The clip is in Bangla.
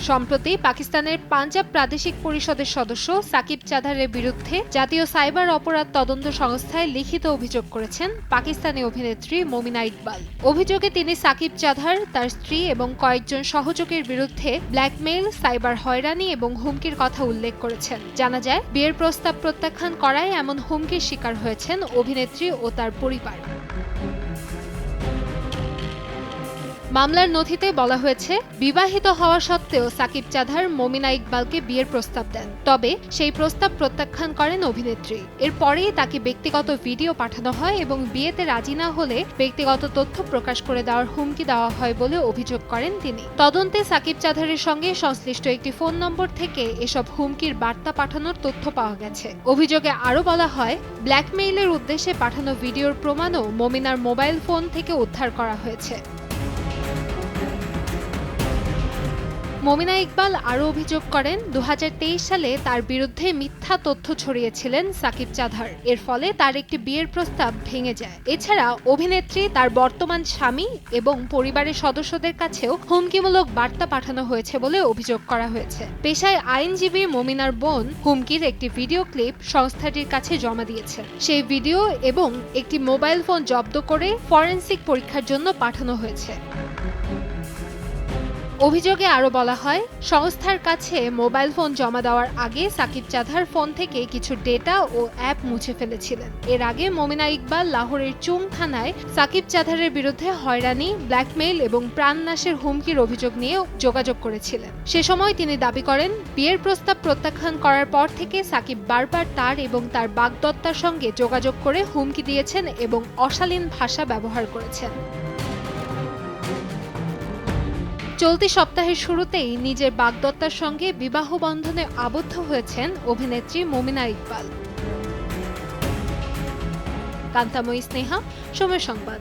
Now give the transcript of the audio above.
সম্প্রতি পাকিস্তানের পাঞ্জাব প্রাদেশিক পরিষদের সদস্য সাকিব চাঁধারের বিরুদ্ধে জাতীয় সাইবার অপরাধ তদন্ত সংস্থায় লিখিত অভিযোগ করেছেন পাকিস্তানি অভিনেত্রী মমিনা ইকবাল। অভিযোগে তিনি সাকিব চাঁধার, তার স্ত্রী এবং কয়েকজন সহযোগীর বিরুদ্ধে ব্ল্যাকমেইল, সাইবার হয়রানি এবং হুমকির কথা উল্লেখ করেছেন। জানা যায়, বিয়ের প্রস্তাব প্রত্যাখ্যান করায় এমন হুমকির শিকার হয়েছেন অভিনেত্রী ও তার পরিবার। মামলার নথিতে বলা হয়েছে, বিবাহিত হওয়া সত্ত্বেও সাকিব চাঁধার মমিনা ইকবালকে বিয়ের প্রস্তাব দেন। তবে সেই প্রস্তাব প্রত্যাখ্যান করেন অভিনেত্রী। এরপরেই তাকে ব্যক্তিগত ভিডিও পাঠানো হয় এবং বিয়েতে রাজি না হলে ব্যক্তিগত তথ্য প্রকাশ করে দেওয়ার হুমকি দেওয়া হয় বলে অভিযোগ করেন তিনি। তদন্তে সাকিব চাঁধারের সঙ্গে সংশ্লিষ্ট একটি ফোন নম্বর থেকে এসব হুমকির বার্তা পাঠানোর তথ্য পাওয়া গেছে। অভিযোগে আরও বলা হয়, ব্ল্যাকমেইলের উদ্দেশ্যে পাঠানো ভিডিওর প্রমাণও মমিনার মোবাইল ফোন থেকে উদ্ধার করা হয়েছে। মমিনা ইকবাল আরও অভিযোগ করেন, 2023 সালে তার বিরুদ্ধে মিথ্যা তথ্য ছড়িয়েছিলেন সাকিব চাঁধার। এর ফলে তার একটি বিয়ের প্রস্তাব ভেঙে যায়। এছাড়া অভিনেত্রী, তার বর্তমান স্বামী এবং পরিবারের সদস্যদের কাছেও হুমকিমূলক বার্তা পাঠানো হয়েছে বলে অভিযোগ করা হয়েছে। পেশায় আইনজীবী মমিনার বোন হুমকির একটি ভিডিও ক্লিপ সংস্থাটির কাছে জমা দিয়েছেন। সেই ভিডিও এবং একটি মোবাইল ফোন জব্দ করে ফরেনসিক পরীক্ষার জন্য পাঠানো হয়েছে। অভিযোগে আরও বলা হয়, সংস্থার কাছে মোবাইল ফোন জমা দেওয়ার আগে সাকিব চাঁধার ফোন থেকে কিছু ডেটা ও অ্যাপ মুছে ফেলেছিলেন। এর আগে মমিনা ইকবাল লাহোরের চুং থানায় সাকিব চাঁধারের বিরুদ্ধে হয়রানি, ব্ল্যাকমেইল এবং প্রাণনাশের হুমকির অভিযোগ নিয়ে যোগাযোগ করেছিলেন। সে সময় তিনি দাবি করেন, বিয়ের প্রস্তাব প্রত্যাখ্যান করার পর থেকে সাকিব বারবার তার এবং তার বাগদত্তার সঙ্গে যোগাযোগ করে হুমকি দিয়েছেন এবং অশালীন ভাষা ব্যবহার করেছেন। চলতি সপ্তাহের শুরুতেই নিজের বাগদত্তার সঙ্গে বিবাহ বন্ধনে আবদ্ধ হয়েছেন অভিনেত্রী মমিনা ইকবাল। কান্তাময়ী স্নেহা, সময় সংবাদ।